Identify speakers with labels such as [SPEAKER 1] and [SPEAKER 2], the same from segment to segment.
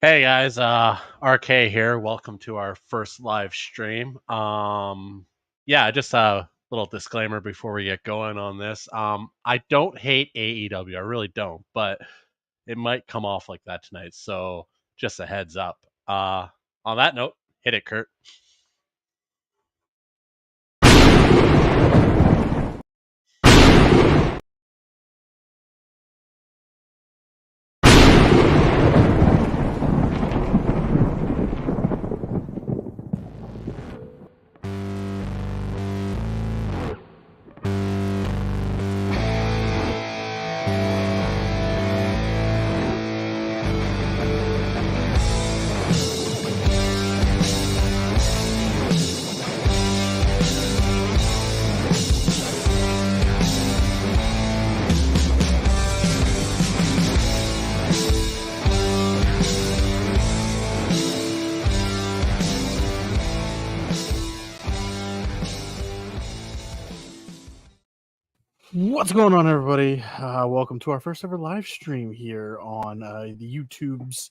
[SPEAKER 1] Hey guys, RK here. Welcome to our first live stream. Yeah, just a little disclaimer before we get going on this. I don't hate AEW, I really don't, but it might come off like that tonight. So just a heads up. On that note, hit it, Kurt.
[SPEAKER 2] What's going on, everybody? Welcome to our first ever live stream here on the YouTubes.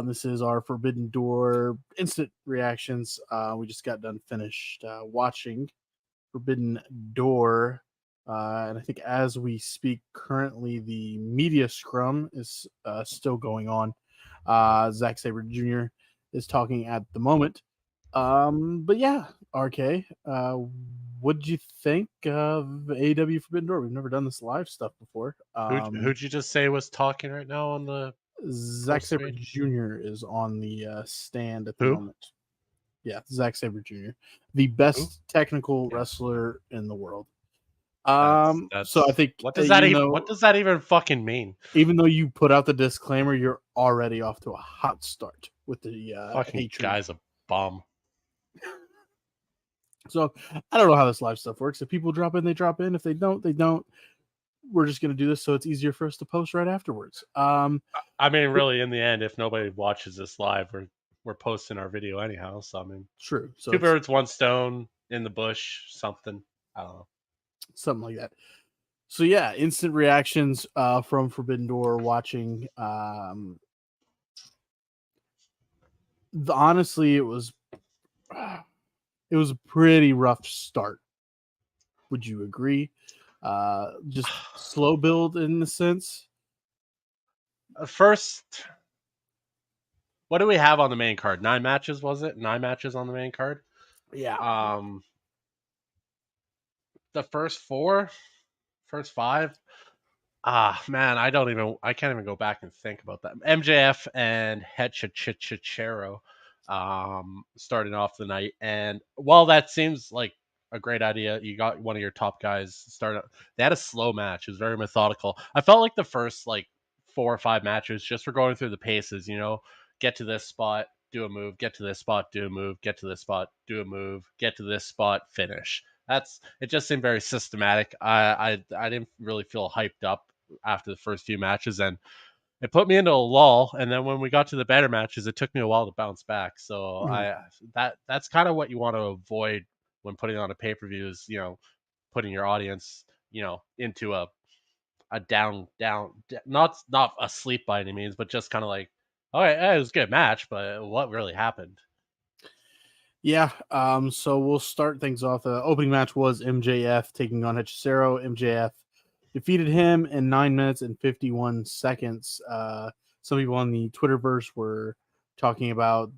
[SPEAKER 2] This is our Forbidden Door instant reactions. We just got done finished watching Forbidden Door, and I think as we speak, currently the media scrum is still going on. Zack Sabre Jr. is talking at the moment. But yeah, RK, what did you think of AEW Forbidden Door? We've never done this live stuff before.
[SPEAKER 1] Who'd you just say was talking right now on the
[SPEAKER 2] Zack
[SPEAKER 1] post
[SPEAKER 2] Sabre
[SPEAKER 1] stage?
[SPEAKER 2] Jr. is on the stand at the
[SPEAKER 1] Who?
[SPEAKER 2] moment. Yeah, Zack Sabre Jr., the best technical wrestler in the world. So I think
[SPEAKER 1] What does that
[SPEAKER 2] even
[SPEAKER 1] even
[SPEAKER 2] though
[SPEAKER 1] what does that even fucking mean?
[SPEAKER 2] even though you put out the disclaimer, you're already off to a hot start with the
[SPEAKER 1] Fucking
[SPEAKER 2] hatred.
[SPEAKER 1] guy's a bum.
[SPEAKER 2] So I don't know how this live stuff works. If people drop in, they drop in. If they don't, they don't. We're just gonna do this so it's easier for us to post right afterwards.
[SPEAKER 1] I mean, really, in the end, if nobody watches this live, we're posting our video anyhow. So I mean,
[SPEAKER 2] True. So
[SPEAKER 1] two
[SPEAKER 2] it's
[SPEAKER 1] birds, one stone in the bush, something. I don't know.
[SPEAKER 2] something like that. So yeah, instant reactions from Forbidden Door watching. Honestly, it was a pretty rough start. Would you agree? Just slow build in the sense.
[SPEAKER 1] First, what do we have on the main card? 9 matches, was it? 9 matches on the main card.
[SPEAKER 2] Yeah.
[SPEAKER 1] The first five. Man, I can't even go back and think about that. MJF and Hechichero starting off the night. And while that seems like a great idea, you got one of your top guys start. They had a slow match. It was very methodical. I felt like the first like 4 or 5 matches just were going through the paces. Get to this spot, do a move. Get to this spot, do a move. Get to this spot, do a move. Get to this spot, finish. It. Just seemed very systematic. I didn't really feel hyped up after the first few matches, and it put me into a lull. And then when we got to the better matches, it took me a while to bounce back. So that's kind of what you want to avoid when putting on a pay per view is putting your audience into a down not asleep by any means, but just kind of like, all right, it was a good match, but what really happened?
[SPEAKER 2] Yeah. So we'll start things off. The opening match was MJF taking on Hechicero. MJF defeated him in 9 minutes and 51 seconds. Some people on the Twitterverse were talking about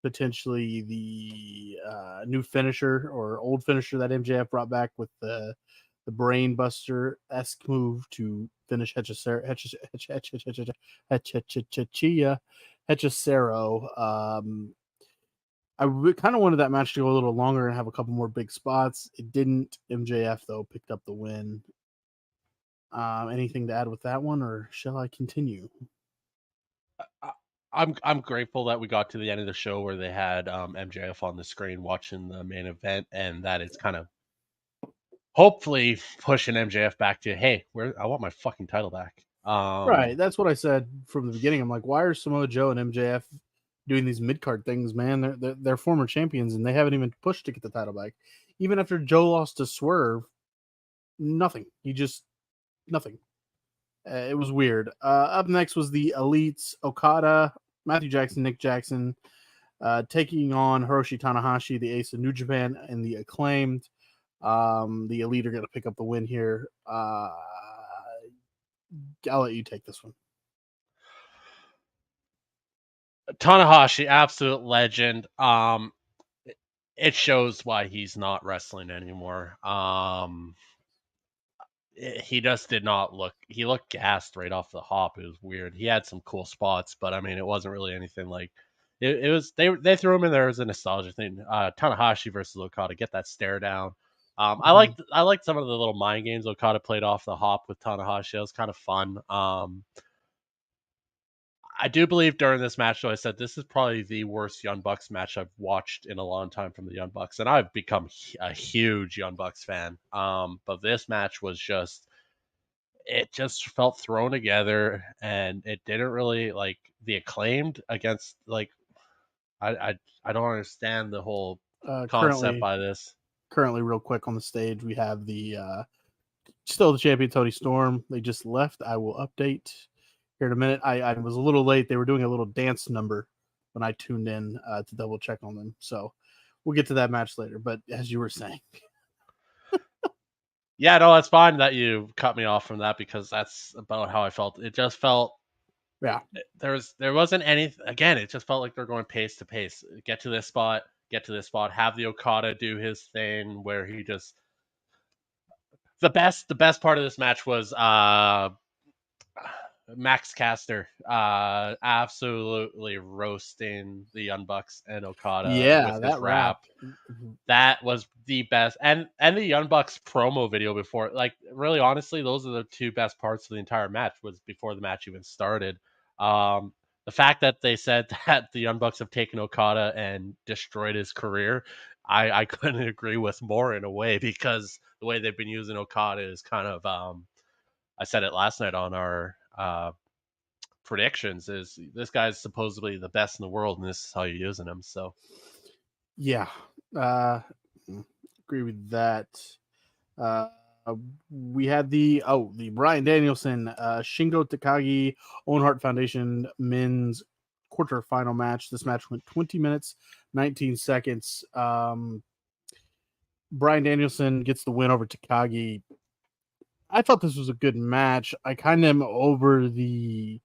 [SPEAKER 2] potentially the new finisher or old finisher that MJF brought back with the brain buster esque move to finish Hechicero. I kind of wanted that match to go a little longer and have a couple more big spots. It didn't. MJF though picked up the win. Anything to add with that one, or shall I continue?
[SPEAKER 1] I'm grateful that we got to the end of the show where they had MJF on the screen watching the main event, and that it's kind of hopefully pushing MJF back to, hey, I want my fucking title back.
[SPEAKER 2] Right, that's what I said from the beginning. I'm like, why are Samoa Joe and MJF doing these mid card things, man? They're former champions and they haven't even pushed to get the title back. Even after Joe lost to Swerve, nothing. Nothing. It was weird. Up next was the Elites, Okada Matthew Jackson, Nick Jackson, taking on Hiroshi Tanahashi, the ace of New Japan, and the Acclaimed. The Elite are going to pick up the win here. I'll let you take this one.
[SPEAKER 1] Tanahashi, absolute legend. It shows why he's not wrestling anymore. He just did not look. He looked gassed right off the hop. It was weird. He had some cool spots, but I mean, it wasn't really anything like. It was they threw him in there as a nostalgia thing. Tanahashi versus Okada, get that stare down. I liked some of the little mind games Okada played off the hop with Tanahashi. It was kind of fun. I do believe during this match, though, I said this is probably the worst Young Bucks match I've watched in a long time from the Young Bucks, and I've become a huge Young Bucks fan. But this match was it just felt thrown together, and it didn't really like the Acclaimed against I don't understand the whole concept by this.
[SPEAKER 2] Currently, real quick on the stage, we have the still the champion Tony Storm. They just left. I will update here in a minute. I was a little late. They were doing a little dance number when I tuned in to double check on them. So we'll get to that match later. But as you were saying.
[SPEAKER 1] Yeah, no, it's fine that you cut me off from that because that's about how I felt. It just felt there wasn't anything. Again, it just felt like they're going pace to pace. Get to this spot, have the Okada do his thing where he just the best part of this match was Max Caster absolutely roasting the Young Bucks and Okada with his rap. That was the best. And the Young Bucks promo video before, like, really honestly, those are the two best parts of the entire match was before the match even started. The fact that they said that the Young Bucks have taken Okada and destroyed his career, I couldn't agree with more in a way, because the way they've been using Okada is kind of I said it last night on our predictions, is this guy's supposedly the best in the world, and this is how you're using him. So
[SPEAKER 2] yeah, agree with that. We had the Bryan Danielson, Shingo Takagi, Owen Hart Foundation men's quarterfinal match. This match went 20 minutes, 19 seconds. Bryan Danielson gets the win over Takagi. I thought this was a good match. I kind of am over the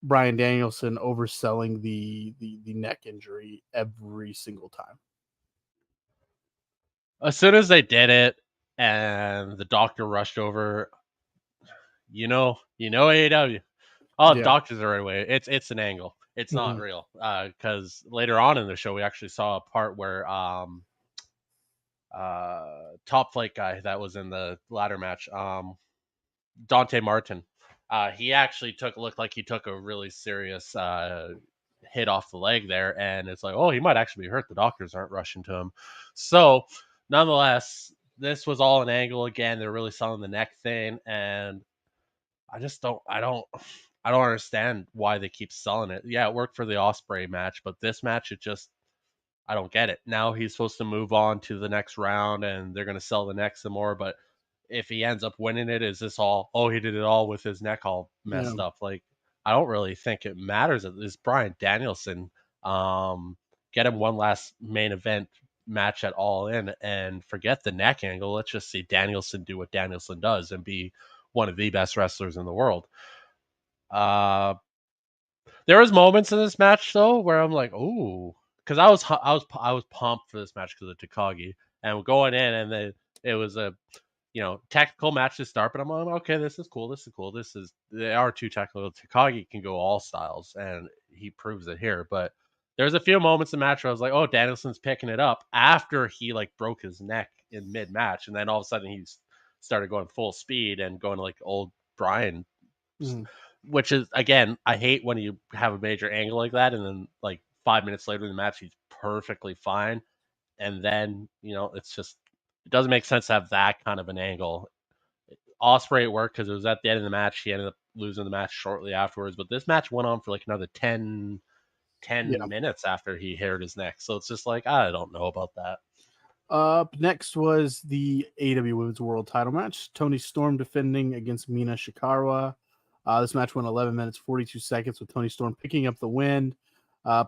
[SPEAKER 2] Bryan Danielson overselling the neck injury every single time.
[SPEAKER 1] As soon as they did it and the doctor rushed over, AEW. Oh, yeah. Doctors are right away. It's an angle. It's not real. Because later on in the show, we actually saw a part where Top Flight guy that was in the ladder match, Dante Martin, he actually looked like he took a really serious hit off the leg there, and it's like, oh, he might actually be hurt. The doctors aren't rushing to him. So nonetheless, this was all an angle again. They're really selling the neck thing, and I don't understand why they keep selling it. Yeah, it worked for the Ospreay match, but this match, I don't get it. Now he's supposed to move on to the next round, and they're going to sell the neck some more, but if he ends up winning it, is this all, he did it all with his neck all messed up? Like, I don't really think it matters. It's Bryan Danielson. Get him one last main event match at All In and forget the neck angle. Let's just see Danielson do what Danielson does and be one of the best wrestlers in the world. There was moments in this match though where I'm like, ooh, because I was pumped for this match because of Takagi, and going in, and then it was a technical match to start, but I'm like, okay, this is cool. They are too technical. Takagi can go all styles, and he proves it here. But there's a few moments in the match where I was like, oh, Danielson's picking it up after he broke his neck in mid match, and then all of a sudden he started going full speed and going like old Bryan, which is, again, I hate when you have a major angle like that, and then 5 minutes later in the match he's perfectly fine, and then it's just. It doesn't make sense to have that kind of an angle. Ospreay worked because it was at the end of the match. He ended up losing the match shortly afterwards. But this match went on for another 10 minutes after he hurt his neck. So it's just I don't know about that.
[SPEAKER 2] Up next was the AEW Women's World Title match. Toni Storm defending against Mina Shikara. This match went 11 minutes 42 seconds with Toni Storm picking up the win.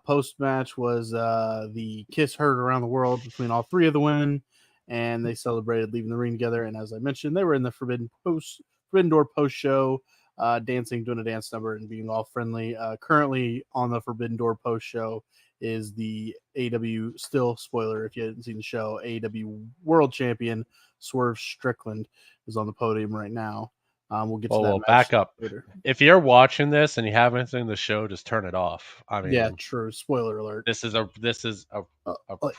[SPEAKER 2] Post match was the kiss heard around the world between all three of the women, and they celebrated leaving the ring together. And as I mentioned, they were in the Forbidden Door post show, dancing, doing a dance number, and being all friendly. Currently on the Forbidden Door post show is the AEW, still spoiler if you hadn't seen the show, AEW World Champion Swerve Strickland is on the podium right now. We'll get to that match
[SPEAKER 1] back up
[SPEAKER 2] later.
[SPEAKER 1] If you're watching this and you haven't seen the show, just turn it off. I mean,
[SPEAKER 2] yeah, true. Spoiler alert.
[SPEAKER 1] This is a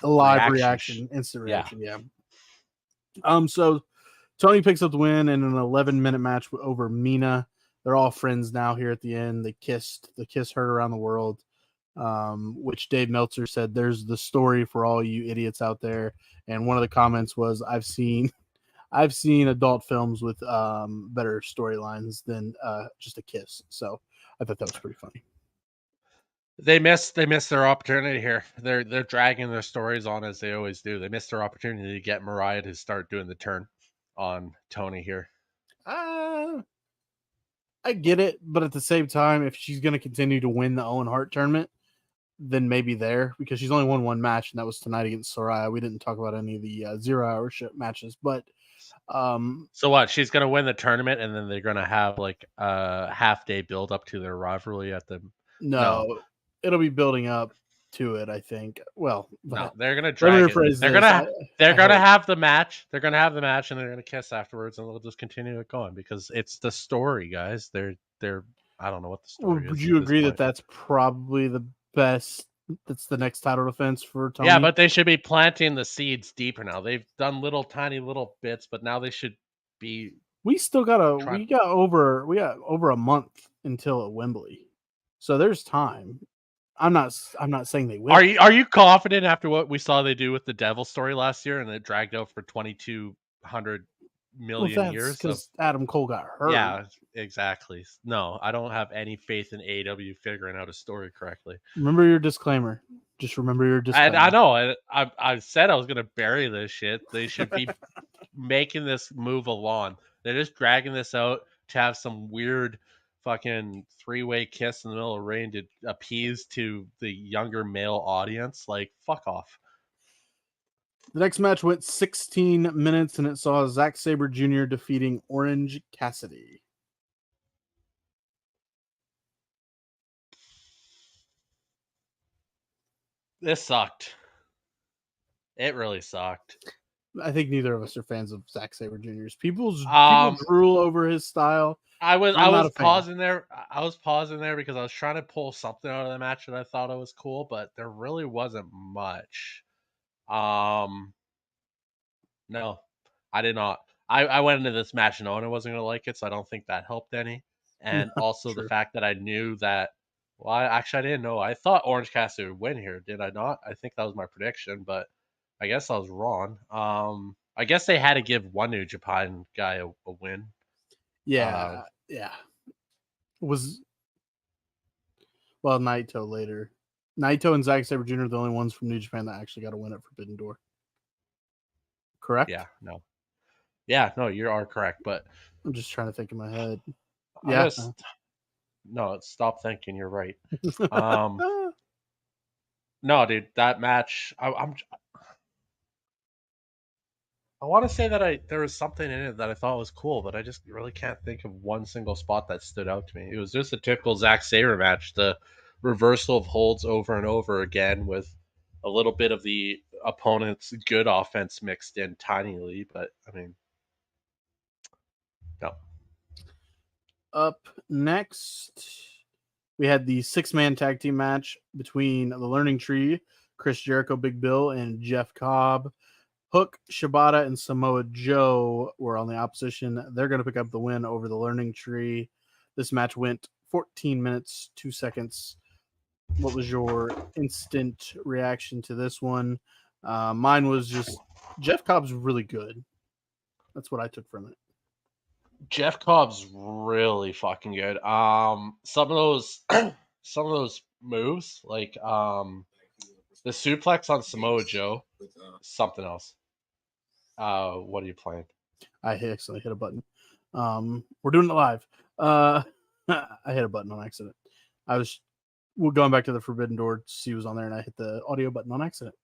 [SPEAKER 2] live reaction, instant reaction. Yeah. So Toni picks up the win in an 11-minute match over Mina. They're all friends now here at the end. They kissed. The kiss heard around the world, which Dave Meltzer said, there's the story for all you idiots out there. And one of the comments was, I've seen adult films with better storylines than just a kiss. So I thought that was pretty funny.
[SPEAKER 1] They missed their opportunity here. They're dragging their stories on as they always do. They missed their opportunity to get Mariah to start doing the turn on Toni here.
[SPEAKER 2] I get it, but at the same time, if she's going to continue to win the Owen Hart tournament, then maybe there, because she's only won one match, and that was tonight against Soraya. We didn't talk about any of the 0-hour matches, but
[SPEAKER 1] so what? She's going to win the tournament, and then they're going to have like a half-day build up to their rivalry at the.
[SPEAKER 2] No, it'll be building up to it, I think. Well,
[SPEAKER 1] no, they're gonna drag it. They're gonna have the match. They're gonna have the match, and they're gonna kiss afterwards, and they'll just continue it going because it's the story, guys. They're. I don't know what the story is.
[SPEAKER 2] Would you agree that that's probably the best? That's the next title defense for Toni.
[SPEAKER 1] Yeah, but they should be planting the seeds deeper now. They've done tiny little bits, but now they should be.
[SPEAKER 2] We got over a month until at Wembley, so there's time. I'm not saying they will.
[SPEAKER 1] Are you confident after what we saw they do with the Devil story last year and it dragged out for 2,200 million years?
[SPEAKER 2] Because Adam Cole got hurt.
[SPEAKER 1] Yeah, exactly. No, I don't have any faith in AEW figuring out a story correctly.
[SPEAKER 2] Remember your disclaimer. Just remember your disclaimer.
[SPEAKER 1] I know. I said I was going to bury this shit. They should be making this move along. They're just dragging this out to have some weird fucking three-way kiss in the middle of the ring to appease to the younger male audience. Like, fuck off.
[SPEAKER 2] The next match went 16 minutes, and it saw Zack Sabre Jr. defeating Orange Cassidy.
[SPEAKER 1] This sucked. It really sucked.
[SPEAKER 2] I think neither of us are fans of Zack Sabre Jr.'s. People drool over his style.
[SPEAKER 1] I was pausing there. I was pausing there because I was trying to pull something out of the match that I thought it was cool, but there really wasn't much. No, I did not. I went into this match knowing I wasn't gonna like it, so I don't think that helped any. And also the fact that I knew that. Well, I didn't know. I thought Orange Cassidy would win here. Did I not? I think that was my prediction, but I guess I was wrong. I guess they had to give one New Japan guy a win.
[SPEAKER 2] Yeah, Naito later. Naito and Zack Sabre Jr. are the only ones from New Japan that actually got a win at Forbidden Door. Correct?
[SPEAKER 1] Yeah, no, you are correct, but
[SPEAKER 2] I'm just trying to think in my head.
[SPEAKER 1] No, stop thinking. You're right. No, dude, that match. I want to say that there was something in it that I thought was cool, but I just really can't think of one single spot that stood out to me. It was just a typical Zack Sabre match. The reversal of holds over and over again with a little bit of the opponent's good offense mixed in tinily, but I mean, no.
[SPEAKER 2] Up next, we had the 6-man tag team match between the Learning Tree, Chris Jericho, Big Bill, and Jeff Cobb. Hook, Shibata, and Samoa Joe were on the opposition. They're going to pick up the win over the Learning Tree. This match went 14 minutes, 2 seconds. What was your instant reaction to this one? Mine was just Jeff Cobb's really good. That's what I took from it.
[SPEAKER 1] Jeff Cobb's really fucking good. Some of those moves, like the suplex on Samoa Joe, something else. What are you playing?
[SPEAKER 2] I accidentally hit a button. We're doing it live. I hit a button on accident. We're going back to the Forbidden Door to see who was on there, and I hit the audio button on accident.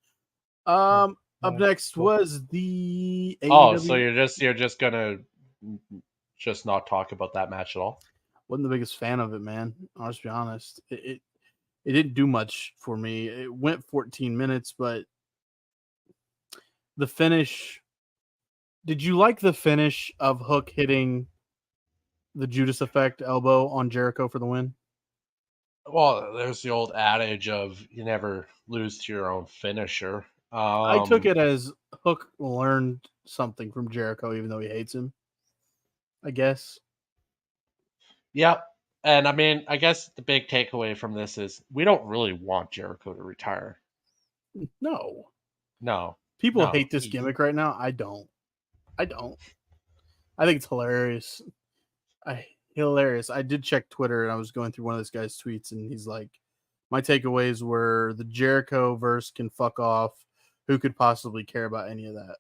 [SPEAKER 2] Up next was the AEW.
[SPEAKER 1] Oh, so you're just gonna just not talk about that match at all?
[SPEAKER 2] Wasn't the biggest fan of it, man. I'll just be honest. It didn't do much for me. It went 14 minutes, but the finish. Did you like the finish of Hook hitting the Judas Effect elbow on Jericho for the win?
[SPEAKER 1] Well, there's the old adage of you never lose to your own finisher.
[SPEAKER 2] I took it as Hook learned something from Jericho, even though he hates him. I guess.
[SPEAKER 1] Yep. And I mean, I guess the big takeaway from this is we don't really want Jericho to retire.
[SPEAKER 2] No.
[SPEAKER 1] No.
[SPEAKER 2] People hate this gimmick right now. I don't. I think it's hilarious. Hilarious. I did check Twitter and I was going through one of this guy's tweets and he's like, my takeaways were the Jericho verse can fuck off. Who could possibly care about any of that?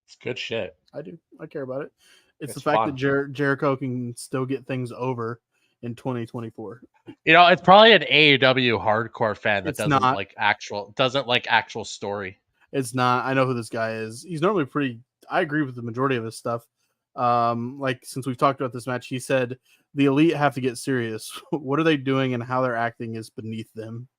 [SPEAKER 1] It's good shit.
[SPEAKER 2] I do. I care about it. It's the fact that Jericho can still get things over in 2024.
[SPEAKER 1] You know, it's probably an AEW hardcore fan that doesn't like actual story.
[SPEAKER 2] It's not. I know who this guy is. He's normally pretty. I agree with the majority of his stuff. Like since we've talked about this match, he said the Elite have to get serious. What are they doing and how they're acting is beneath them.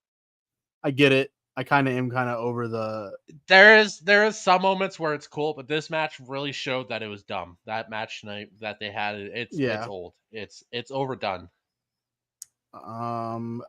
[SPEAKER 2] I get it. I kind of am over the.
[SPEAKER 1] There is some moments where it's cool, but this match really showed that it was dumb. That match night that they had, it's old. It's overdone.
[SPEAKER 2] I'll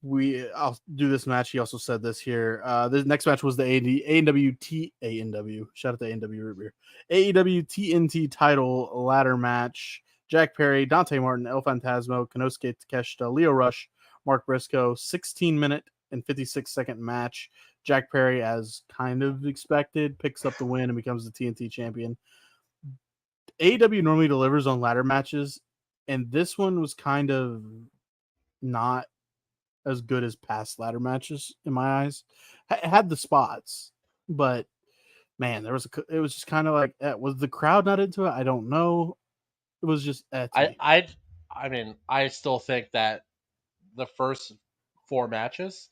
[SPEAKER 2] do this match. He also said this here. The next match was the AEW. Shout out to AEW Root Beer. AEW TNT title ladder match. Jack Perry, Dante Martin, El Fantasmo, Konosuke Takeshita, Lio Rush, Mark Briscoe. 16-minute and 56-second match. Jack Perry, as kind of expected, picks up the win and becomes the TNT champion. AEW normally delivers on ladder matches, and this one was kind of not as good as past ladder matches in my eyes. It had the spots, but man, it was just kind of like, was the crowd not into it? I don't know. It was just
[SPEAKER 1] I mean, I still think that the first 4 matches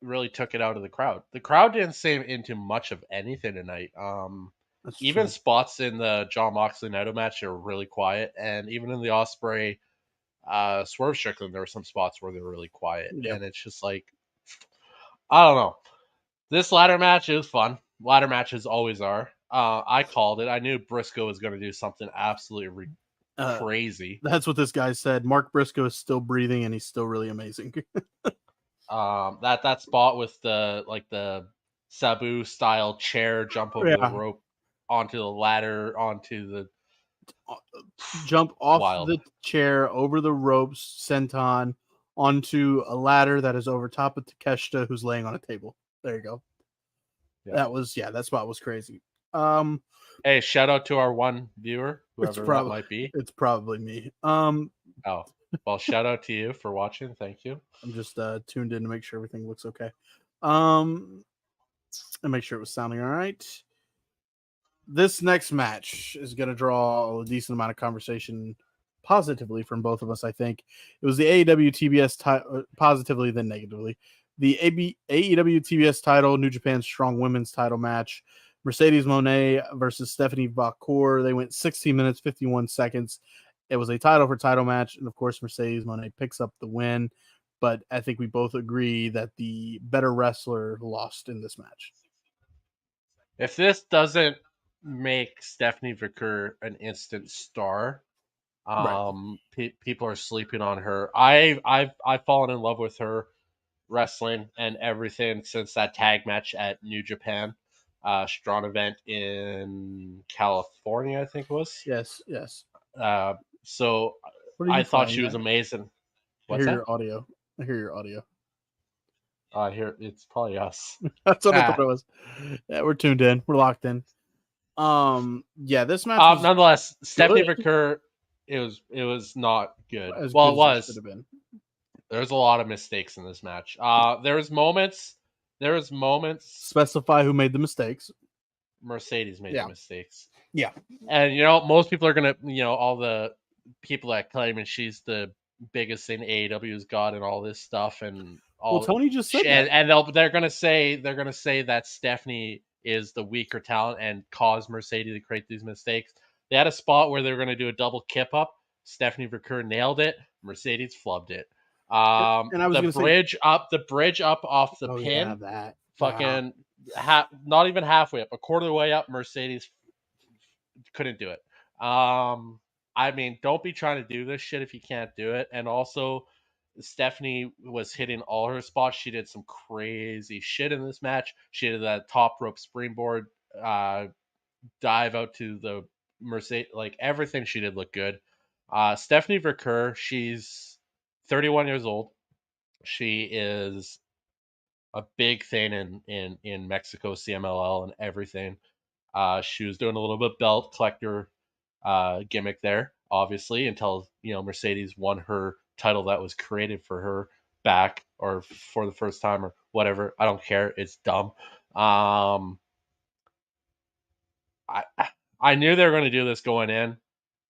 [SPEAKER 1] really took it out of the crowd. The crowd didn't seem into much of anything tonight. Even spots in the Jon Moxley Naito match are really quiet, and even in the Ospreay Swerve Strickland, there were some spots where they were really quiet. Yep. And it's just like, I don't know. This ladder match is fun. Ladder matches always are. I called it. I knew Briscoe was going to do something absolutely crazy.
[SPEAKER 2] That's what this guy said. Mark Briscoe is still breathing, and he's still really amazing.
[SPEAKER 1] That spot with the Sabu style chair jump over the rope onto the ladder, onto the
[SPEAKER 2] jump off the chair over the ropes, senton onto a ladder that is over top of Takeshita, who's laying on a table. There you go. Yeah. That spot was crazy.
[SPEAKER 1] Hey, shout out to our one viewer, whoever that might be.
[SPEAKER 2] It's probably me.
[SPEAKER 1] Oh, well, shout out to you for watching. Thank you.
[SPEAKER 2] I'm just tuned in to make sure everything looks okay. And make sure it was sounding all right. This next match is going to draw a decent amount of conversation positively from both of us, I think. It was the AEW TBS positively, then negatively. The AEW TBS title, New Japan Strong Women's title match. Mercedes Moné versus Stephanie Vacour. They went 16 minutes, 51 seconds. It was a title for title match. And of course, Mercedes Moné picks up the win. But I think we both agree that the better wrestler lost in this match.
[SPEAKER 1] If this doesn't make Stephanie Vacour an instant star, people are sleeping on her. I've fallen in love with her wrestling and everything since that tag match at New Japan Strong event in California, I think it was.
[SPEAKER 2] Yes.
[SPEAKER 1] So I thought she was amazing.
[SPEAKER 2] I hear your audio.
[SPEAKER 1] I hear it's probably us.
[SPEAKER 2] That's what I thought it was. Yeah, we're tuned in. We're locked in. This match.
[SPEAKER 1] Nonetheless, Stephanie Vacour, it was not good. It was. There's a lot of mistakes in this match. There was moments.
[SPEAKER 2] Specify who made the mistakes.
[SPEAKER 1] Mercedes made the mistakes.
[SPEAKER 2] Yeah.
[SPEAKER 1] And you know, most people are gonna, you know, all the people that claim and she's the biggest thing AEW's got and all this stuff and
[SPEAKER 2] Well,
[SPEAKER 1] all
[SPEAKER 2] Tony just said that.
[SPEAKER 1] and they're gonna say that Stephanie is the weaker talent and caused Mercedes to create these mistakes. They had a spot where they were gonna do a double kip up. Stephanie Vercur nailed it. Mercedes flubbed it.
[SPEAKER 2] And I was
[SPEAKER 1] The
[SPEAKER 2] going to say,
[SPEAKER 1] bridge up off the
[SPEAKER 2] oh yeah,
[SPEAKER 1] pin,
[SPEAKER 2] that. Wow.
[SPEAKER 1] fucking not even halfway up, a quarter of the way up. Mercedes couldn't do it. I mean, don't be trying to do this shit if you can't do it. And also, Stephanie was hitting all her spots. She did some crazy shit in this match. She did that top rope springboard dive out to the Mercedes. Like everything she did looked good. Stephanie Vercur, she's 31 years old. She is a big thing in Mexico CMLL and everything. She was doing a little bit belt collector gimmick there, obviously, until you know Mercedes won her title that was created for her back or for the first time or whatever. I don't care. It's dumb. I I knew they were going to do this going in,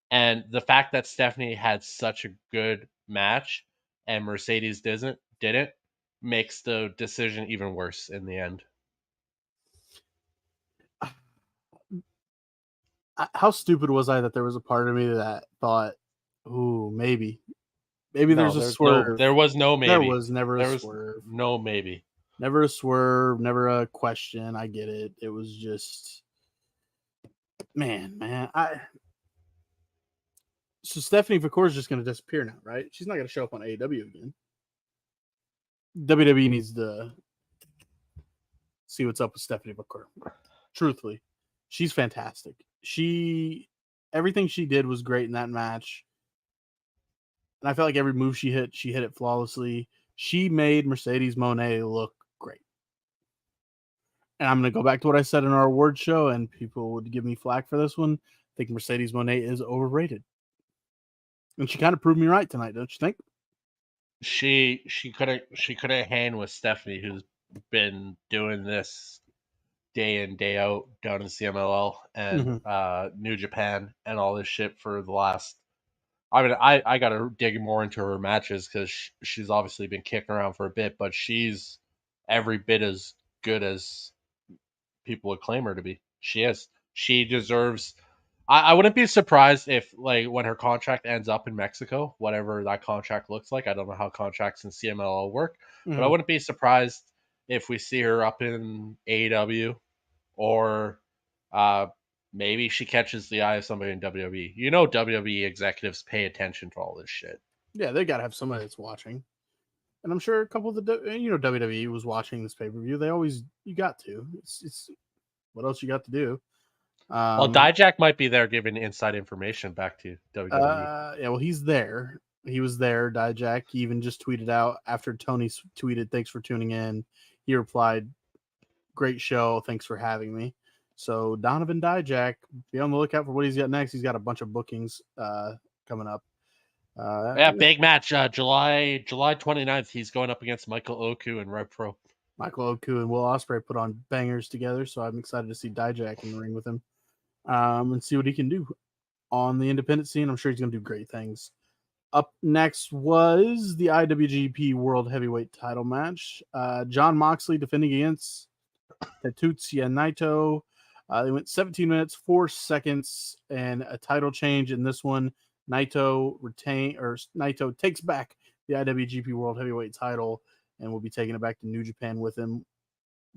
[SPEAKER 1] and the fact that Stephanie had such a good match and Mercedes didn't makes the decision even worse in the end.
[SPEAKER 2] How stupid was I that there was a part of me that thought, "Ooh, maybe there's a swerve."
[SPEAKER 1] There was no maybe.
[SPEAKER 2] There was never
[SPEAKER 1] There
[SPEAKER 2] a
[SPEAKER 1] was
[SPEAKER 2] swerve.
[SPEAKER 1] no maybe.
[SPEAKER 2] Never a swerve. Never a question. I get it. It was just, man. So Stephanie Vercor is just going to disappear now, right? She's not going to show up on AEW again. WWE needs to see what's up with Stephanie Vercor. Truthfully, she's fantastic. Everything she did was great in that match. And I felt like every move she hit it flawlessly. She made Mercedes Moné look great. And I'm going to go back to what I said in our award show, and people would give me flack for this one. I think Mercedes Moné is overrated. And she kind of proved me right tonight, don't you think?
[SPEAKER 1] She couldn't hang with Stephanie, who's been doing this day in day out down in CMLL and New Japan and all this shit for the last. I mean, I gotta dig more into her matches because she's obviously been kicking around for a bit, but she's every bit as good as people would claim her to be. She is. She deserves. I wouldn't be surprised if, like, when her contract ends up in Mexico, whatever that contract looks like. I don't know how contracts in CMLL work, but I wouldn't be surprised if we see her up in AEW or maybe she catches the eye of somebody in WWE. You know, WWE executives pay attention to all this shit.
[SPEAKER 2] Yeah, they got to have somebody that's watching. And I'm sure a couple of the, WWE was watching this pay-per-view. You got to. It's what else you got to do?
[SPEAKER 1] Well, Dijak might be there giving inside information back to WWE.
[SPEAKER 2] Yeah, well, he's there. He was there, Dijak. He even just tweeted out after Tony tweeted, "Thanks for tuning in." He replied, "Great show. Thanks for having me." So Donovan Dijak, be on the lookout for what he's got next. He's got a bunch of bookings coming up.
[SPEAKER 1] Yeah, big match. July 29th, he's going up against Michael Oku and Rev Pro.
[SPEAKER 2] Michael Oku and Will Ospreay put on bangers together, so I'm excited to see Dijak in the ring with him and see what he can do on the independent scene. I'm sure he's going to do great things. Up next was the IWGP World Heavyweight Title match. Jon Moxley defending against Tetsuya Naito. They went 17 minutes, 4 seconds, and a title change in this one. Naito takes back the IWGP World Heavyweight title and will be taking it back to New Japan with him.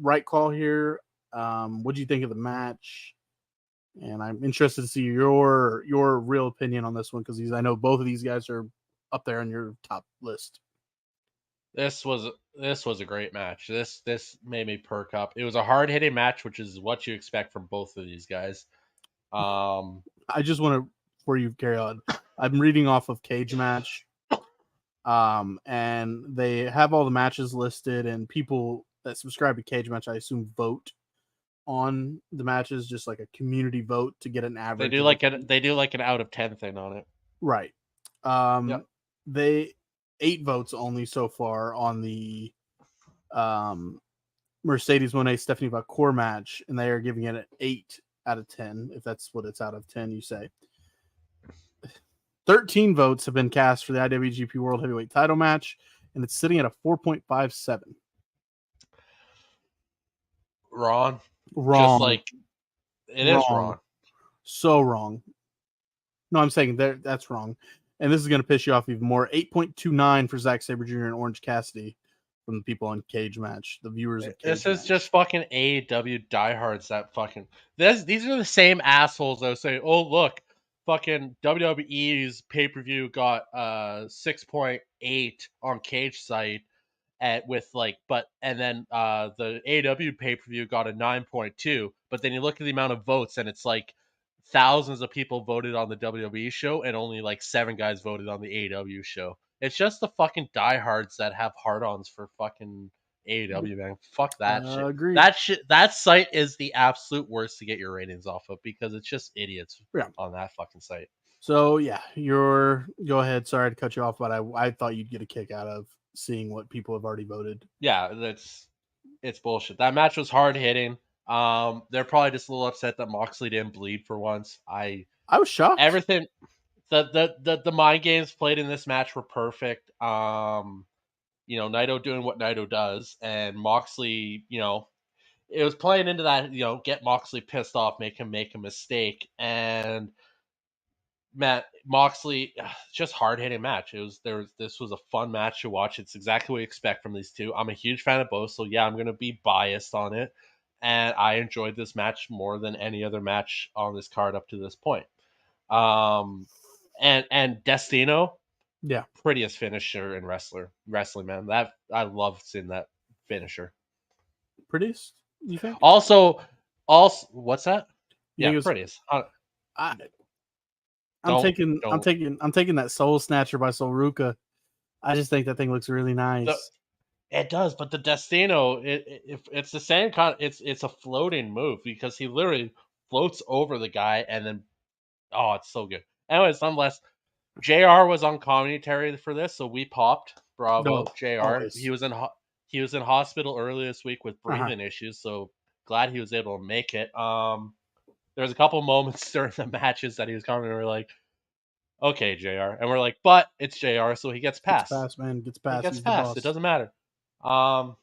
[SPEAKER 2] Right call here. What do you think of the match? And I'm interested to see your real opinion on this one because I know both of these guys are up there on your top list.
[SPEAKER 1] This was a great match. This made me perk up. It was a hard hitting match, which is what you expect from both of these guys.
[SPEAKER 2] I just want to, before you carry on, I'm reading off of Cage Match, and they have all the matches listed, and people that subscribe to Cage Match, I assume, vote on the matches, just like a community vote to get an average.
[SPEAKER 1] They do like an out of 10 thing on it,
[SPEAKER 2] right? They 8 votes only so far on the Mercedes Moné Stephanie Vercor match, and they are giving it an 8 out of 10, if that's what it's out of 10, you say. 13 votes have been cast for the IWGP World Heavyweight title match, and it's sitting at a 4.57.
[SPEAKER 1] Wrong.
[SPEAKER 2] Wrong.
[SPEAKER 1] Just like it is wrong.
[SPEAKER 2] So wrong. No, I'm saying that's wrong. And this is going to piss you off even more. 8.29 for Zack Sabre Jr. and Orange Cassidy from the people on Cage Match, the viewers of Cage
[SPEAKER 1] This is
[SPEAKER 2] Match.
[SPEAKER 1] just fucking AEW diehards that fucking... These are the same assholes that say, oh, look, fucking WWE's pay-per-view got 6.8 on Cage site and then the AEW pay-per-view got a 9.2, but then you look at the amount of votes and it's like thousands of people voted on the WWE show and only like 7 guys voted on the AEW show. It's just the fucking diehards that have hard-ons for fucking AEW, man. Fuck that shit.
[SPEAKER 2] Agreed.
[SPEAKER 1] That site is the absolute worst to get your ratings off of because it's just idiots on that fucking site.
[SPEAKER 2] So yeah, go ahead. Sorry to cut you off, but I thought you'd get a kick out of seeing what people have already voted.
[SPEAKER 1] Yeah, it's bullshit. That match was hard hitting. They're probably just a little upset that Moxley didn't bleed for once. I
[SPEAKER 2] was shocked.
[SPEAKER 1] Everything, the mind games played in this match were perfect. Naito doing what Naito does, and Moxley, it was playing into that, get Moxley pissed off, make him make a mistake, and Moxley, just hard hitting match. This was a fun match to watch. It's exactly what you expect from these two. I'm a huge fan of both, so yeah, I'm gonna be biased on it, and I enjoyed this match more than any other match on this card up to this point. And Destino,
[SPEAKER 2] yeah,
[SPEAKER 1] prettiest finisher in wrestling, man. That I love seeing that finisher.
[SPEAKER 2] Prettiest, you think?
[SPEAKER 1] Also, what's that? Yeah, prettiest.
[SPEAKER 2] I'm taking that Soul Snatcher by Sol Ruca. I just think that thing looks really nice.
[SPEAKER 1] It does, but the Destino, it's the same kind. It's a floating move because he literally floats over the guy and then, it's so good. Anyways, nonetheless, JR was on commentary for this, so we popped. Bravo, JR. Always. He was in hospital earlier this week with breathing issues, so glad he was able to make it. There was a couple moments during the matches that he was commenting, and we're like, okay, JR. And we're like, but it's JR, so he gets past.
[SPEAKER 2] Gets past.
[SPEAKER 1] He gets past. It doesn't matter. Man,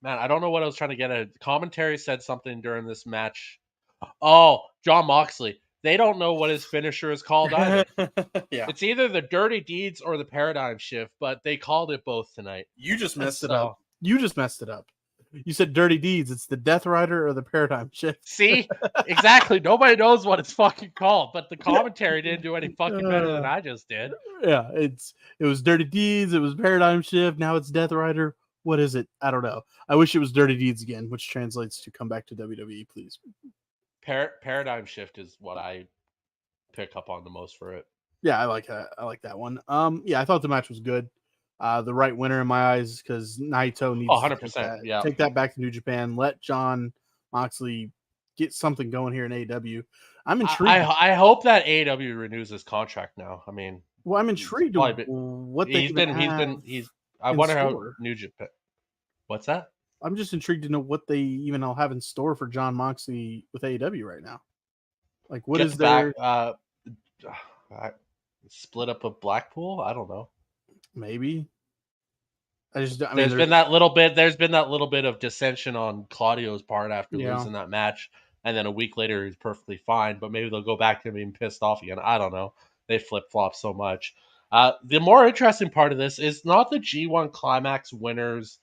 [SPEAKER 1] I don't know what I was trying to get at. Commentary said something during this match. Oh, Jon Moxley. They don't know what his finisher is called either.
[SPEAKER 2] Yeah.
[SPEAKER 1] It's either the Dirty Deeds or the Paradigm Shift, but they called it both tonight.
[SPEAKER 2] You just messed it up. You said Dirty Deeds. It's the Death Rider or the Paradigm Shift.
[SPEAKER 1] See? Exactly. Nobody knows what it's fucking called, but the commentary didn't do any fucking better than I just did.
[SPEAKER 2] Yeah, it was Dirty Deeds, it was Paradigm Shift, now it's Death Rider. What is it? I don't know. I wish it was Dirty Deeds again, which translates to come back to WWE, please.
[SPEAKER 1] Paradigm Shift is what I pick up on the most for it.
[SPEAKER 2] Yeah, I like that one. Yeah, I thought the match was good. The right winner in my eyes, because Naito needs
[SPEAKER 1] 100%.
[SPEAKER 2] Take that back to New Japan. Let Jon Moxley get something going here in AEW. I'm intrigued.
[SPEAKER 1] I hope that AEW renews his contract now. I mean,
[SPEAKER 2] well, I'm intrigued what I wonder how
[SPEAKER 1] New Japan. What's that?
[SPEAKER 2] I'm just intrigued to know what they even have in store for Jon Moxley with AEW right now. Like, what is their
[SPEAKER 1] split up of Blackpool? I don't know.
[SPEAKER 2] Maybe. There's
[SPEAKER 1] been that little bit of dissension on Claudio's part after losing that match, and then a week later he's perfectly fine. But maybe they'll go back to being pissed off again. I don't know. They flip flop so much. The more interesting part of this is not the G1 Climax winners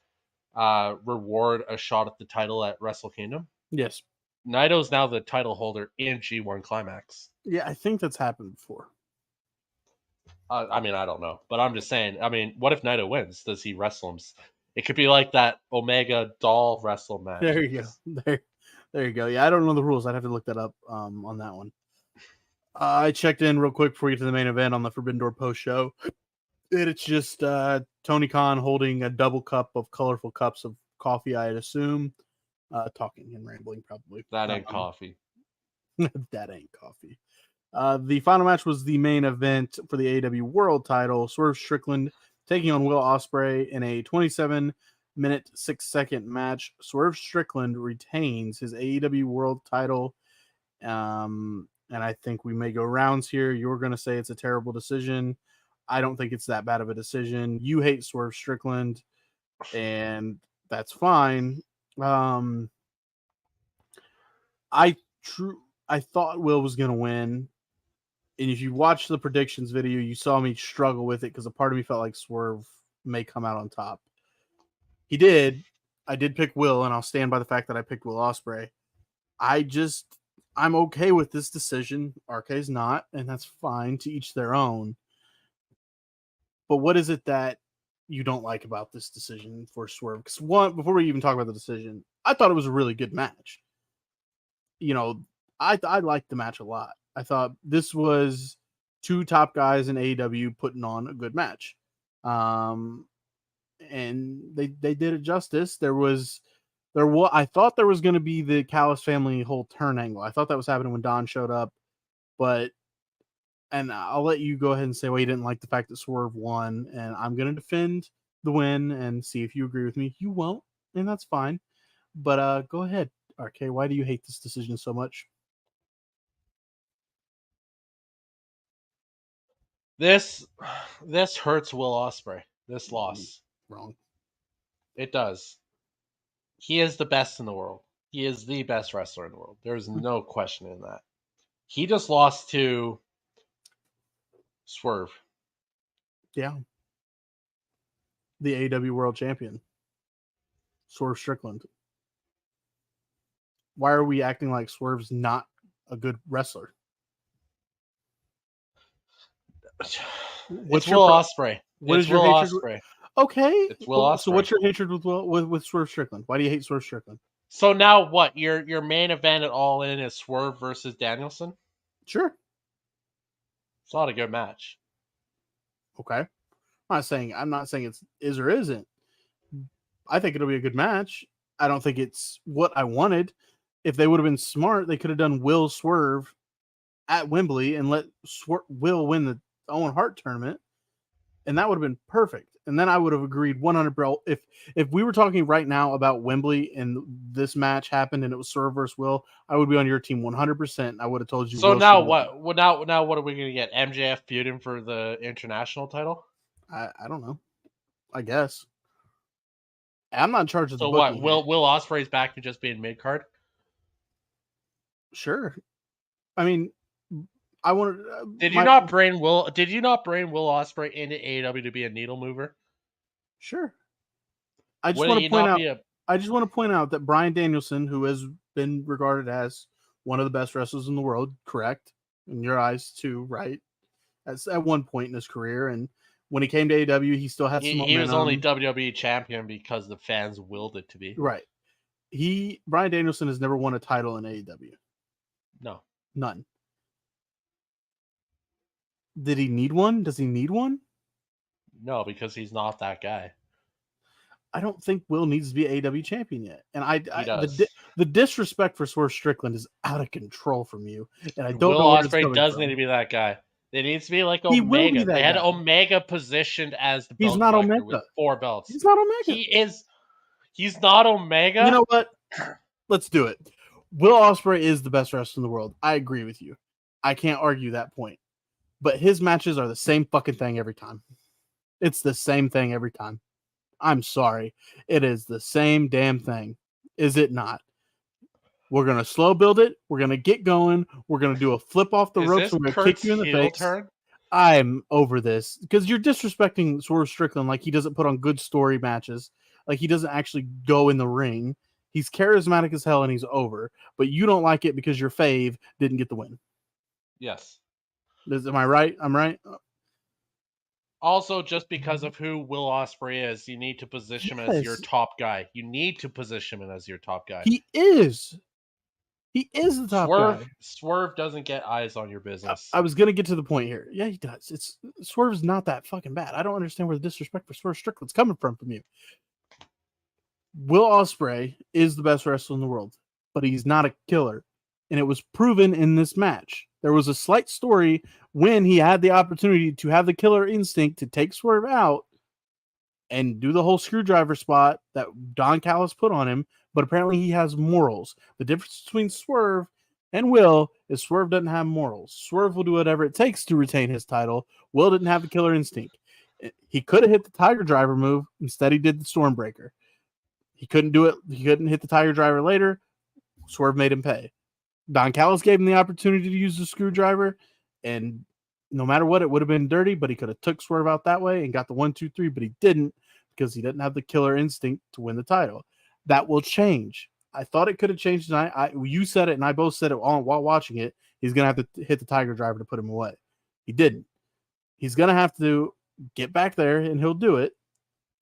[SPEAKER 1] reward a shot at the title at Wrestle Kingdom.
[SPEAKER 2] Yes.
[SPEAKER 1] Naito's now the title holder in G1 Climax.
[SPEAKER 2] Yeah, I think that's happened before.
[SPEAKER 1] I mean, I don't know, but I'm just saying. I mean, what if Naito wins? Does he wrestle him? It could be like that Omega Doll wrestle match.
[SPEAKER 2] There you go. There you go. Yeah, I don't know the rules. I'd have to look that up on that one. I checked in real quick before we get to the main event on the Forbidden Door post show. It's just Tony Khan holding a double cup of colorful cups of coffee, I'd assume. Talking and rambling, probably.
[SPEAKER 1] That ain't coffee.
[SPEAKER 2] That ain't coffee. The final match was the main event for the AEW World title. Swerve Strickland taking on Will Ospreay in a 27-minute, 6-second match. Swerve Strickland retains his AEW World title And I think we may go rounds here. You're going to say it's a terrible decision. I don't think it's that bad of a decision. You hate Swerve Strickland, and that's fine. I thought Will was going to win. And if you watch the predictions video, you saw me struggle with it because a part of me felt like Swerve may come out on top. He did. I did pick Will, and I'll stand by the fact that I picked Will Ospreay. I'm okay with this decision. RK's not, and that's fine, to each their own. But what is it that you don't like about this decision for Swerve? Because before we even talk about the decision, I thought it was a really good match. You know, I liked the match a lot. I thought this was two top guys in AEW putting on a good match. And they did it justice. I thought there was going to be the Callis family whole turn angle. I thought that was happening when Don showed up, and I'll let you go ahead and say, well, you didn't like the fact that Swerve won, and I'm going to defend the win and see if you agree with me. You won't, and that's fine. But go ahead, RK. Why do you hate this decision so much?
[SPEAKER 1] This hurts Will Ospreay. This loss.
[SPEAKER 2] Wrong.
[SPEAKER 1] It does. He is the best in the world. He is the best wrestler in the world. There's no question in that. He just lost to Swerve.
[SPEAKER 2] Yeah. The AEW World Champion. Swerve Strickland. Why are we acting like Swerve's not a good wrestler?
[SPEAKER 1] It's Will Ospreay.
[SPEAKER 2] What is your hatred? Okay.
[SPEAKER 1] It's Will Ospreay.
[SPEAKER 2] So what's your hatred with Swerve Strickland? Why do you hate Swerve Strickland?
[SPEAKER 1] So now what? Your main event at All In is Swerve versus Danielson?
[SPEAKER 2] Sure.
[SPEAKER 1] It's not a good match.
[SPEAKER 2] Okay. I'm not saying it is or isn't. I think it'll be a good match. I don't think it's what I wanted. If they would have been smart, they could have done Will Swerve at Wembley and let Will win the Owen Hart tournament, and that would have been perfect. And then I would have agreed 100%. If we were talking right now about Wembley and this match happened and it was Swerve versus Will, I would be on your team 100%. I would have told you.
[SPEAKER 1] So now what? Well, now what are we going to get? MJF feuding for the international title?
[SPEAKER 2] I don't know. I guess. I'm not in charge of the
[SPEAKER 1] booking. So what? Will Ospreay's back to just being mid card?
[SPEAKER 2] Sure. I mean, I wanted.
[SPEAKER 1] Did you not bring Will Ospreay into AEW to be a needle mover?
[SPEAKER 2] Sure. I just want to point out that Bryan Danielson, who has been regarded as one of the best wrestlers in the world, correct in your eyes too, right? At one point in his career, and when he came to AEW, he still had some momentum.
[SPEAKER 1] He was only WWE champion because the fans willed it to be.
[SPEAKER 2] Right. Bryan Danielson has never won a title in AEW.
[SPEAKER 1] No.
[SPEAKER 2] None. Did he need one? Does he need one?
[SPEAKER 1] No, because he's not that guy.
[SPEAKER 2] I don't think Will needs to be AEW champion yet. And the disrespect for Swerve Strickland is out of control from you. And I don't know
[SPEAKER 1] Will Ospreay does need to be that guy. It needs to be like Omega. They had Omega positioned as the belt.
[SPEAKER 2] He's not Omega with
[SPEAKER 1] 4 belts.
[SPEAKER 2] He's not Omega.
[SPEAKER 1] He's not Omega.
[SPEAKER 2] You know what? Let's do it. Will Ospreay is the best wrestler in the world. I agree with you. I can't argue that point. But his matches are the same fucking thing every time. It's the same thing every time. I'm sorry. It is the same damn thing. Is it not? We're going to slow build it. We're going to get going. We're going to do a flip off the ropes. We're going to kick you in the face. Turn? I'm over this because you're disrespecting Swerve Strickland like he doesn't put on good story matches. Like he doesn't actually go in the ring. He's charismatic as hell and he's over. But you don't like it because your fave didn't get the win.
[SPEAKER 1] Yes.
[SPEAKER 2] Am I right? I'm right.
[SPEAKER 1] Also, just because of who Will Ospreay is, you need to position him as your top guy. You need to position him as your top guy.
[SPEAKER 2] He is. He is the top guy.
[SPEAKER 1] Swerve doesn't get eyes on your business.
[SPEAKER 2] I was gonna get to the point here. Yeah, he does. Swerve's not that fucking bad. I don't understand where the disrespect for Swerve Strickland's coming from you. Will Ospreay is the best wrestler in the world, but he's not a killer. And it was proven in this match. There was a slight story when he had the opportunity to have the killer instinct to take Swerve out and do the whole screwdriver spot that Don Callis put on him, but apparently he has morals. The difference between Swerve and Will is Swerve doesn't have morals. Swerve will do whatever it takes to retain his title. Will didn't have the killer instinct. He could have hit the Tiger Driver move. Instead, he did the Stormbreaker. He couldn't do it. He couldn't hit the Tiger Driver later. Swerve made him pay. Don Callis gave him the opportunity to use the screwdriver, and no matter what, it would have been dirty, but he could have took Swerve out that way and got the 1-2-3, but he didn't because he didn't have the killer instinct to win the title. That will change. I thought it could have changed tonight. You said it, and I both said it while watching it. He's going to have to hit the Tiger Driver to put him away. He didn't. He's going to have to get back there, and he'll do it.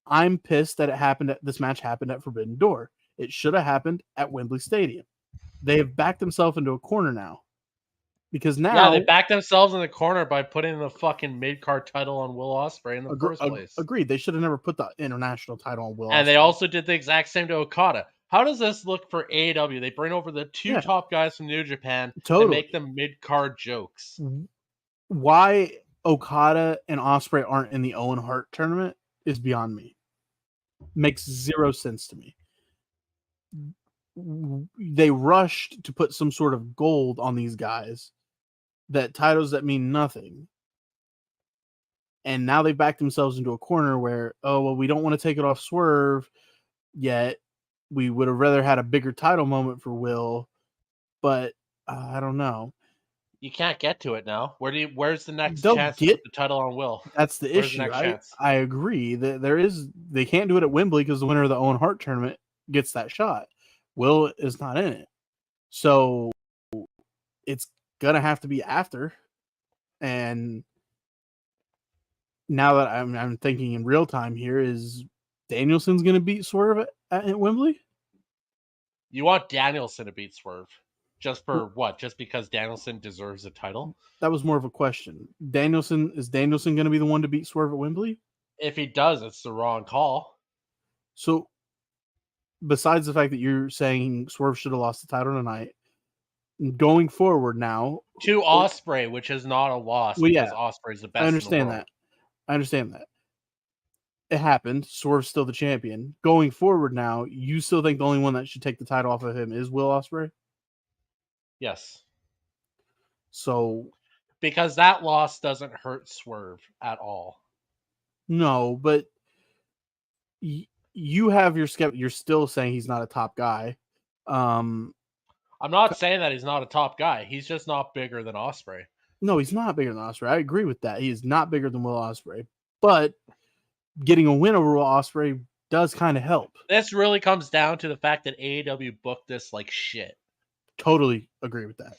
[SPEAKER 2] I'm pissed that this match happened at Forbidden Door. It should have happened at Wembley Stadium. They have backed themselves into a corner now. Because now...
[SPEAKER 1] Yeah, they backed themselves in the corner by putting the fucking mid-card title on Will Ospreay in the first place.
[SPEAKER 2] Agreed. They should have never put the international title on Will Ospreay.
[SPEAKER 1] And they also did the exact same to Okada. How does this look for AEW? They bring over the two top guys from New Japan and make them mid-card jokes.
[SPEAKER 2] Why Okada and Ospreay aren't in the Owen Hart tournament is beyond me. Makes zero sense to me. They rushed to put some sort of gold on these guys, that titles that mean nothing. And now they backed themselves into a corner where, oh, well, we don't want to take it off Swerve yet. We would have rather had a bigger title moment for Will, but I don't know.
[SPEAKER 1] You can't get to it now. Where's the next chance to put the title on Will?
[SPEAKER 2] That's the issue. I agree that they can't do it at Wembley because the winner of the Owen Hart tournament gets that shot. Will is not in it. So it's gonna have to be after. And now that I'm thinking in real time here, is Danielson's gonna beat Swerve at Wembley?
[SPEAKER 1] You want Danielson to beat Swerve. Just for what? Just because Danielson deserves a title?
[SPEAKER 2] That was more of a question. Is Danielson going to be the one to beat Swerve at Wembley?
[SPEAKER 1] If he does, it's the wrong call.
[SPEAKER 2] So, besides the fact that you're saying Swerve should have lost the title tonight, going forward now
[SPEAKER 1] to Ospreay, which is not a loss because Ospreay's the best.
[SPEAKER 2] I understand that. It happened. Swerve's still the champion. Going forward now, you still think the only one that should take the title off of him is Will Ospreay?
[SPEAKER 1] Yes.
[SPEAKER 2] So,
[SPEAKER 1] because that loss doesn't hurt Swerve at all.
[SPEAKER 2] No, but you have your skeptic. You're still saying he's not a top guy.
[SPEAKER 1] I'm not saying that he's not a top guy. He's just not bigger than Ospreay.
[SPEAKER 2] No, he's not bigger than Ospreay. I agree with that. He is not bigger than Will Ospreay. But getting a win over Will Ospreay does kind of help.
[SPEAKER 1] This really comes down to the fact that AEW booked this like shit.
[SPEAKER 2] Totally agree with that.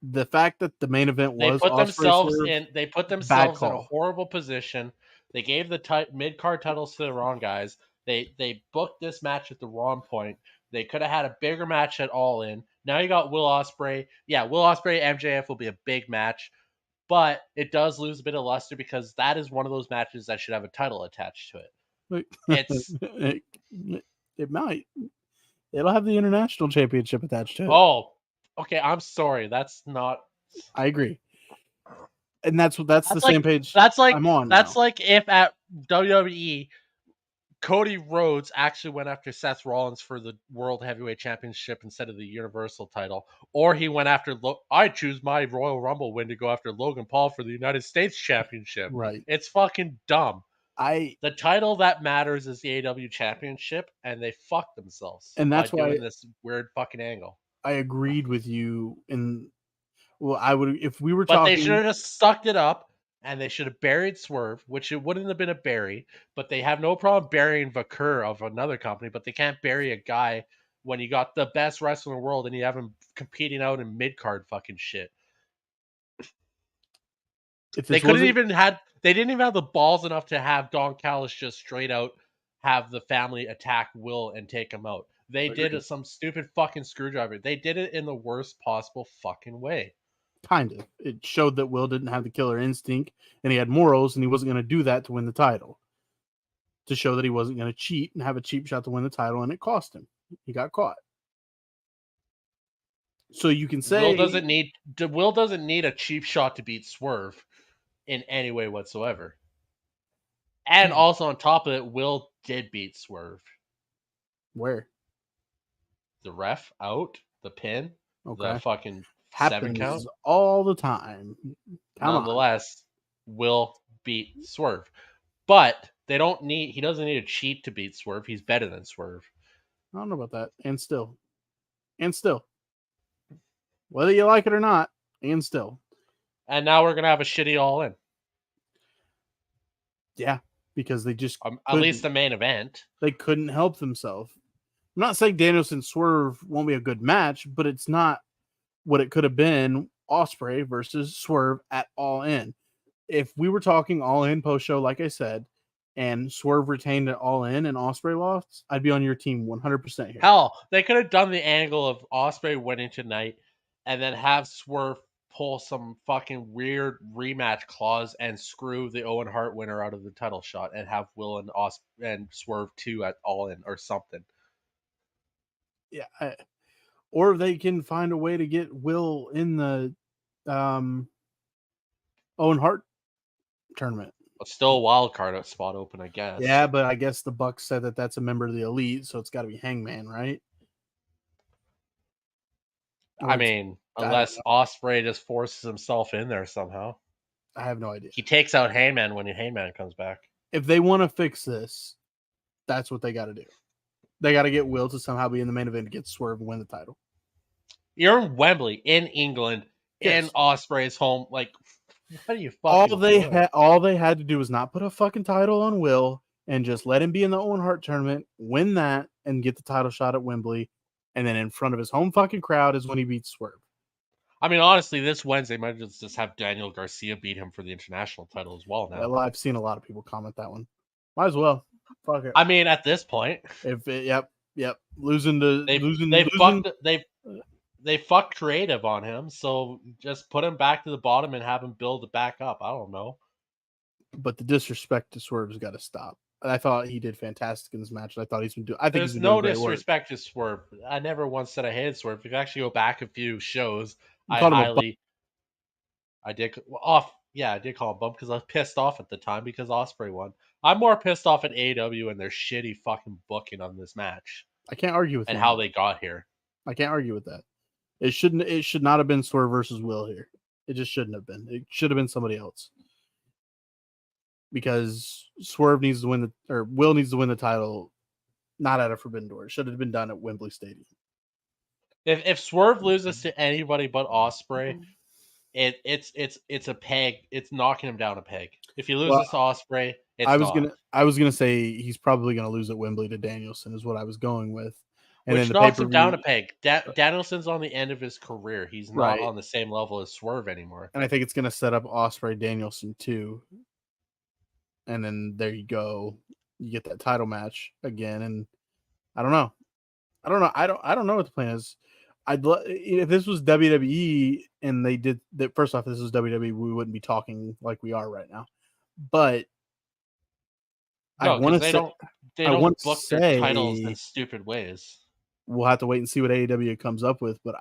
[SPEAKER 2] The fact that the main event was
[SPEAKER 1] they put themselves in a horrible position. They gave the mid-card titles to the wrong guys. They booked this match at the wrong point. They could have had a bigger match at All In. Now you got Will Ospreay. Yeah, Will Ospreay MJF will be a big match, but it does lose a bit of luster because that is one of those matches that should have a title attached to it.
[SPEAKER 2] It might. It'll have the international championship attached to it.
[SPEAKER 1] Oh, okay. I'm sorry. That's not.
[SPEAKER 2] I agree. And that's the same page.
[SPEAKER 1] That's like
[SPEAKER 2] I'm on.
[SPEAKER 1] That's like if at WWE, Cody Rhodes actually went after Seth Rollins for the World Heavyweight Championship instead of the Universal title, or he went after. I choose my Royal Rumble win to go after Logan Paul for the United States Championship.
[SPEAKER 2] Right.
[SPEAKER 1] It's fucking dumb.
[SPEAKER 2] The
[SPEAKER 1] title that matters is the AEW Championship, and they fucked themselves.
[SPEAKER 2] And that's why
[SPEAKER 1] doing this weird fucking angle.
[SPEAKER 2] I agreed with you I would if we were
[SPEAKER 1] talking. But they should have just sucked it up, and they should have buried Swerve, which it wouldn't have been a bury. But they have no problem burying Vakur of another company, but they can't bury a guy when you got the best wrestler in the world and you have him competing out in mid-card fucking shit. They didn't even have the balls enough to have Don Callis just straight out have the family attack Will and take him out. They did some stupid fucking screwdriver. They did it in the worst possible fucking way.
[SPEAKER 2] Kind of. It showed that Will didn't have the killer instinct and he had morals and he wasn't going to do that to win the title. To show that he wasn't going to cheat and have a cheap shot to win the title, and it cost him. He got caught. So you can say
[SPEAKER 1] Will doesn't need a cheap shot to beat Swerve in any way whatsoever. And also on top of it, Will did beat Swerve.
[SPEAKER 2] Where?
[SPEAKER 1] The ref out, the pin, the fucking
[SPEAKER 2] Happens
[SPEAKER 1] 7 count.
[SPEAKER 2] all the time. Come on.
[SPEAKER 1] Nonetheless, Will beat Swerve. But they don't need. He doesn't need a cheat to beat Swerve. He's better than Swerve.
[SPEAKER 2] I don't know about that. And still, whether you like it or not, and still.
[SPEAKER 1] And now we're gonna have a shitty All In.
[SPEAKER 2] Yeah, because they just
[SPEAKER 1] at least the main event.
[SPEAKER 2] They couldn't help themselves. I'm not saying Danielson Swerve won't be a good match, but it's not what it could have been. Ospreay versus Swerve at All In. If we were talking All In post show, like I said, and Swerve retained it All In and Ospreay lost, I'd be on your team 100% here.
[SPEAKER 1] Hell, they could have done the angle of Ospreay winning tonight and then have Swerve pull some fucking weird rematch clause and screw the Owen Hart winner out of the title shot and have Will and Swerve 2 at All In or something.
[SPEAKER 2] Yeah. Or they can find a way to get Will in the Owen Hart tournament.
[SPEAKER 1] But still a wild card spot open, I guess.
[SPEAKER 2] Yeah, but I guess the Bucks said that that's a member of the Elite, so it's got to be Hangman, right?
[SPEAKER 1] I mean, unless Ospreay just forces himself in there somehow.
[SPEAKER 2] I have no idea.
[SPEAKER 1] He takes out Hangman when Hangman comes back.
[SPEAKER 2] If they want to fix this, that's what they got to do. They got to get Will to somehow be in the main event to get Swerve and win the title.
[SPEAKER 1] You're in Wembley, in England,
[SPEAKER 2] yes.
[SPEAKER 1] in Ospreay's home. Like, what are you fucking doing?
[SPEAKER 2] All they had to do was not put a fucking title on Will and just let him be in the Owen Hart tournament, win that, and get the title shot at Wembley. And then in front of his home fucking crowd is when he beats Swerve.
[SPEAKER 1] I mean, honestly, this Wednesday might just have Daniel Garcia beat him for the international title as well now.
[SPEAKER 2] Well, I've seen a lot of people comment that one. Might as well. Fuck it.
[SPEAKER 1] I mean, at this point,
[SPEAKER 2] yep.
[SPEAKER 1] They fucked creative on him, so just put him back to the bottom and have him build it back up. I don't know.
[SPEAKER 2] But the disrespect to Swerve's got to stop. I thought he did fantastic in this match. I thought he's been doing.
[SPEAKER 1] There's no disrespect to Swerve. I never once said I hated Swerve. If you actually go back a few shows, I did call him bump because I was pissed off at the time because Ospreay won. I'm more pissed off at AEW and their shitty fucking booking on this match.
[SPEAKER 2] I can't argue with
[SPEAKER 1] and how they got here.
[SPEAKER 2] I can't argue with that. It should not have been Swerve versus Will here. It just shouldn't have been. It should have been somebody else. Because Swerve needs to win Will needs to win the title, not at a Forbidden Door. It should have been done at Wembley Stadium.
[SPEAKER 1] If Swerve loses to anybody but Ospreay, it's a peg. It's knocking him down a peg. If he loses to Ospreay,
[SPEAKER 2] I was gonna say he's probably gonna lose at Wembley to Danielson is what I was going with.
[SPEAKER 1] And which knocks him down a peg. Danielson's on the end of his career. He's not on the same level as Swerve anymore.
[SPEAKER 2] And I think it's gonna set up Ospreay Danielson too. And then there you go. You get that title match again, and I don't know. I don't know what the plan is. If this was WWE and they did that. First off, this was WWE. We wouldn't be talking like we are right now. But
[SPEAKER 1] no, they don't book their titles in stupid ways.
[SPEAKER 2] We'll have to wait and see what AEW comes up with. But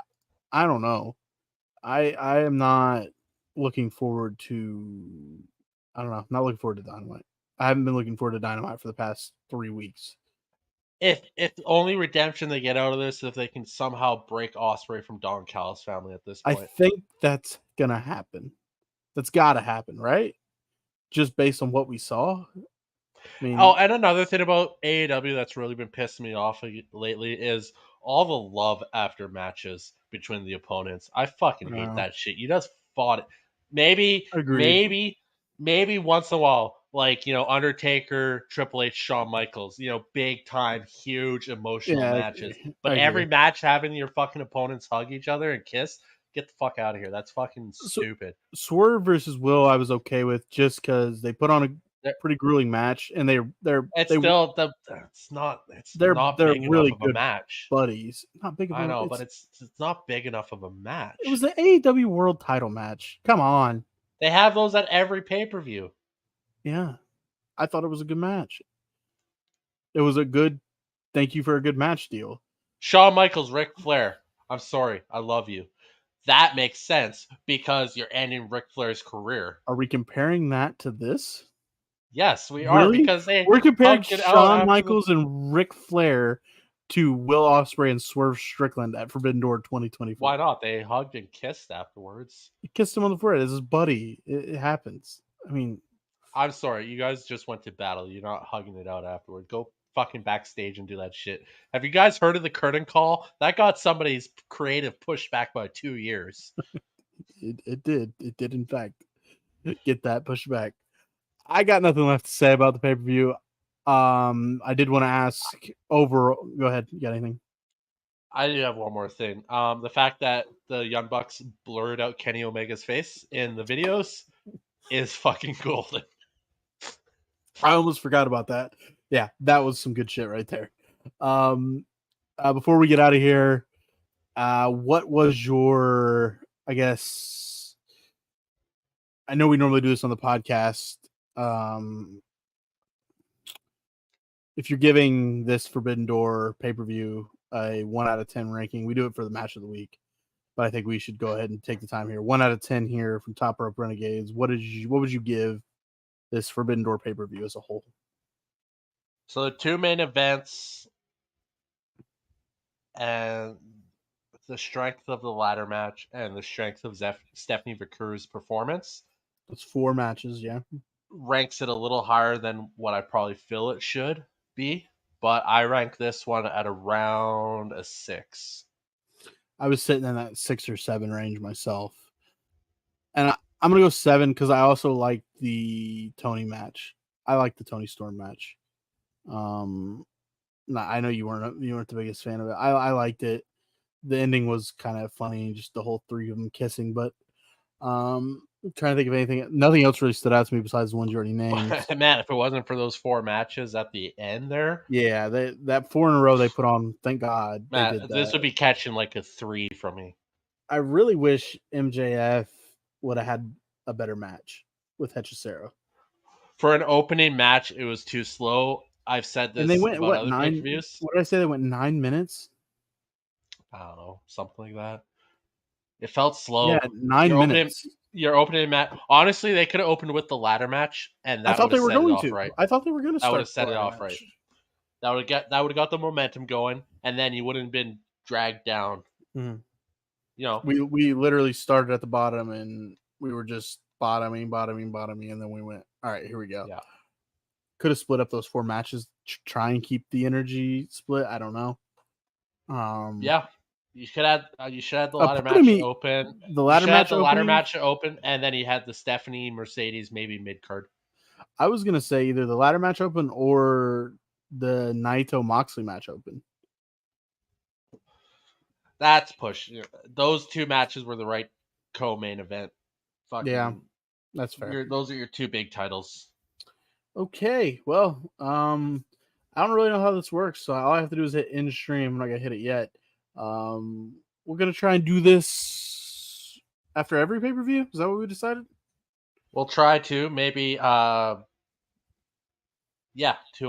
[SPEAKER 2] I don't know. I am not looking forward to. I don't know. I'm not looking forward to Dynamite. I haven't been looking forward to Dynamite for the past 3 weeks.
[SPEAKER 1] If the only redemption they get out of this is if they can somehow break Ospreay from Don Callis' family at this point.
[SPEAKER 2] I think that's gonna happen. That's gotta happen, right? Just based on what we saw.
[SPEAKER 1] I mean, and another thing about AEW that's really been pissing me off lately is all the love after matches between the opponents. I fucking hate that shit. You just fought it. Maybe once in a while, like, Undertaker, Triple H, Shawn Michaels, big time, huge emotional matches. But every match having your fucking opponents hug each other and kiss, get the fuck out of here. That's fucking stupid.
[SPEAKER 2] Swerve versus Will, I was okay with just because they put on a pretty grueling match, and they're
[SPEAKER 1] not big
[SPEAKER 2] really
[SPEAKER 1] enough of a match.
[SPEAKER 2] Buddies, not big.
[SPEAKER 1] I know, but it's not big enough of a match.
[SPEAKER 2] It was the AEW World Title match. Come on.
[SPEAKER 1] They have those at every pay-per-view.
[SPEAKER 2] Yeah. I thought it was a good match. It was a good thank you for a good match deal.
[SPEAKER 1] Shawn Michaels, Ric Flair. I'm sorry. I love you. That makes sense because you're ending Ric Flair's career.
[SPEAKER 2] Are we comparing that to this?
[SPEAKER 1] Yes, we are. Because
[SPEAKER 2] we're comparing Shawn Michaels and Ric Flair to Will Ospreay and Swerve Strickland at Forbidden Door 2024.
[SPEAKER 1] Why not? They hugged and kissed afterwards.
[SPEAKER 2] He kissed him on the forehead. It's his buddy. It happens. I mean,
[SPEAKER 1] I'm sorry, you guys just went to battle. You're not hugging it out afterward. Go fucking backstage and do that shit. Have you guys heard of the curtain call? That got somebody's creative pushed back by 2 years.
[SPEAKER 2] it did. It did, in fact, get that pushed back. I got nothing left to say about the pay-per-view. I did want to ask over. Go ahead. You got anything?
[SPEAKER 1] I do have one more thing. The fact that the Young Bucks blurred out Kenny Omega's face in the videos is fucking golden.
[SPEAKER 2] I almost forgot about that. Yeah, that was some good shit right there. Before we get out of here, what was your, I guess, I know we normally do this on the podcast. If you're giving this Forbidden Door pay-per-view a 1 out of 10 ranking, we do it for the match of the week, but I think we should go ahead and take the time here. 1 out of 10 here from Top Rope Renegades. What would you give this Forbidden Door pay-per-view as a whole?
[SPEAKER 1] So the 2 main events and the strength of the ladder match and the strength of Stephanie Vaquer's performance.
[SPEAKER 2] That's 4 matches, yeah.
[SPEAKER 1] Ranks it a little higher than what I probably feel it should be, but I rank this one at around a 6.
[SPEAKER 2] I was sitting in that 6 or 7 range myself. And I'm going to go 7 because I also like the Tony match. I like the Tony Storm match. I know you weren't the biggest fan of it. I liked it. The ending was kind of funny, just the whole 3 of them kissing. But I'm trying to think of anything. Nothing else really stood out to me besides the ones you already named.
[SPEAKER 1] Man, if it wasn't for those 4 matches at the end there,
[SPEAKER 2] yeah, that 4 in a row they put on. Thank God,
[SPEAKER 1] man,
[SPEAKER 2] they did that.
[SPEAKER 1] This would be catching like a 3 from me.
[SPEAKER 2] I really wish MJF would have had a better match with Hechicero.
[SPEAKER 1] For an opening match, it was too slow. I've said this.
[SPEAKER 2] And they went
[SPEAKER 1] about other
[SPEAKER 2] 9?
[SPEAKER 1] pay-per-views.
[SPEAKER 2] What did I say? They went 9 minutes.
[SPEAKER 1] I don't know, something like that. It felt slow.
[SPEAKER 2] Yeah, 9 minutes.
[SPEAKER 1] Your opening match. Honestly, they could have opened with the ladder match, and that
[SPEAKER 2] I thought they were going to.
[SPEAKER 1] Right.
[SPEAKER 2] I thought they were going to.
[SPEAKER 1] That would have set it off right. That would have got the momentum going, and then you wouldn't have been dragged down.
[SPEAKER 2] Mm-hmm.
[SPEAKER 1] You know,
[SPEAKER 2] we literally started at the bottom, and we were just bottoming, and then we went, all right, here we go.
[SPEAKER 1] Yeah.
[SPEAKER 2] Could have split up those 4 matches, try and keep the energy split. I don't know.
[SPEAKER 1] Yeah. You should have the ladder match open.
[SPEAKER 2] The ladder
[SPEAKER 1] match open, and then you had the Stephanie Mercedes maybe mid card.
[SPEAKER 2] I was gonna say either the ladder match open or the Naito Moxley match open.
[SPEAKER 1] That's push. Those 2 matches were the right co-main event.
[SPEAKER 2] Yeah, that's fair.
[SPEAKER 1] Those are your 2 big titles.
[SPEAKER 2] Okay, well, I don't really know how this works, so all I have to do is hit end stream. I'm not gonna hit it yet. We're gonna try and do this after every pay-per-view. Is that what we decided?
[SPEAKER 1] We'll try to maybe to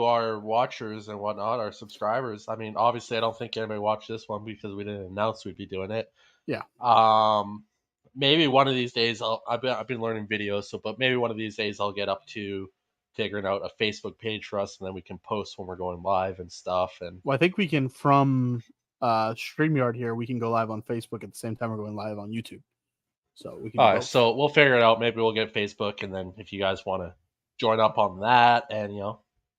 [SPEAKER 1] our watchers and whatnot, our subscribers. I mean, obviously I don't think anybody watched this one because we didn't announce we'd be doing it.
[SPEAKER 2] Yeah.
[SPEAKER 1] Maybe one of these days I've been learning videos, but maybe one of these days I'll get up to figuring out a Facebook page for us, and then we can post when we're going live and stuff. And
[SPEAKER 2] well, I think we can from StreamYard here, we can go live on Facebook at the same time we're going live on YouTube. So we can.
[SPEAKER 1] All right, so we'll figure it out. Maybe we'll get Facebook, and then if you guys want to join up on that, and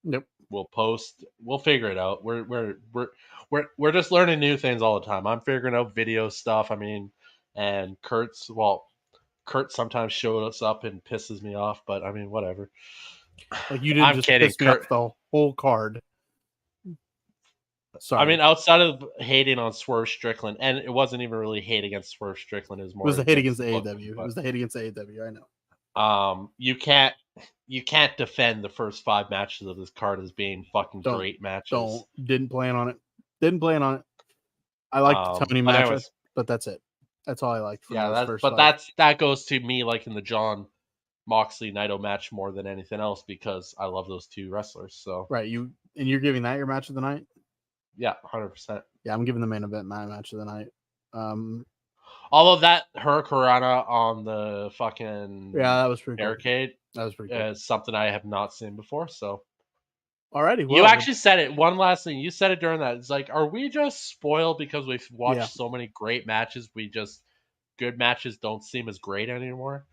[SPEAKER 2] yep,
[SPEAKER 1] we'll post. We'll figure it out. We're just learning new things all the time. I'm figuring out video stuff. I mean, and Kurt sometimes shows us up and pisses me off, but I mean, whatever.
[SPEAKER 2] Like you didn't just piss me off the whole card. Sorry.
[SPEAKER 1] I mean, outside of hating on Swerve Strickland, and it wasn't even really hate against Swerve Strickland. It was
[SPEAKER 2] the hate against AEW. It was the hate against AEW.
[SPEAKER 1] I know. You can't defend the first 5 matches of this card as being fucking great matches.
[SPEAKER 2] Didn't plan on it. I like the Tony match, but that's it. That's all I liked.
[SPEAKER 1] That goes to me liking the John Moxley Naito match more than anything else because I love those 2 wrestlers. So
[SPEAKER 2] right, you're giving that your match of the night.
[SPEAKER 1] Yeah, 100%.
[SPEAKER 2] Yeah, I'm giving the main event my match of the night.
[SPEAKER 1] All of that Hurricanrana on the fucking
[SPEAKER 2] that was pretty
[SPEAKER 1] barricade.
[SPEAKER 2] Cool. That was pretty cool.
[SPEAKER 1] Something I have not seen before. So
[SPEAKER 2] Alrighty,
[SPEAKER 1] You
[SPEAKER 2] well,
[SPEAKER 1] actually said it. One last thing. You said it during that. It's like, are we just spoiled because we've watched
[SPEAKER 2] Yeah.
[SPEAKER 1] so many great matches? Good matches don't seem as great anymore.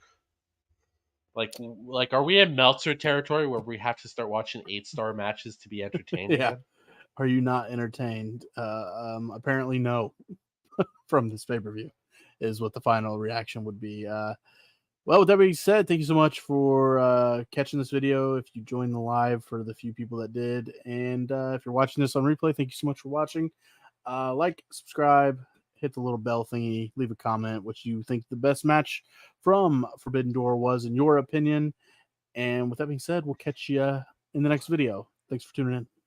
[SPEAKER 1] Like, are we in Meltzer territory where we have to start watching 8-star matches to be entertained
[SPEAKER 2] Yeah.
[SPEAKER 1] again?
[SPEAKER 2] Are you not entertained? Apparently, no. From this pay-per-view is what the final reaction would be. Well, with that being said, thank you so much for catching this video. If you joined the live, for the few people that did, and if you're watching this on replay, thank you so much for watching. Like, subscribe, hit the little bell thingy, leave a comment what you think the best match from Forbidden Door was in your opinion. And with that being said, we'll catch you in the next video. Thanks for tuning in.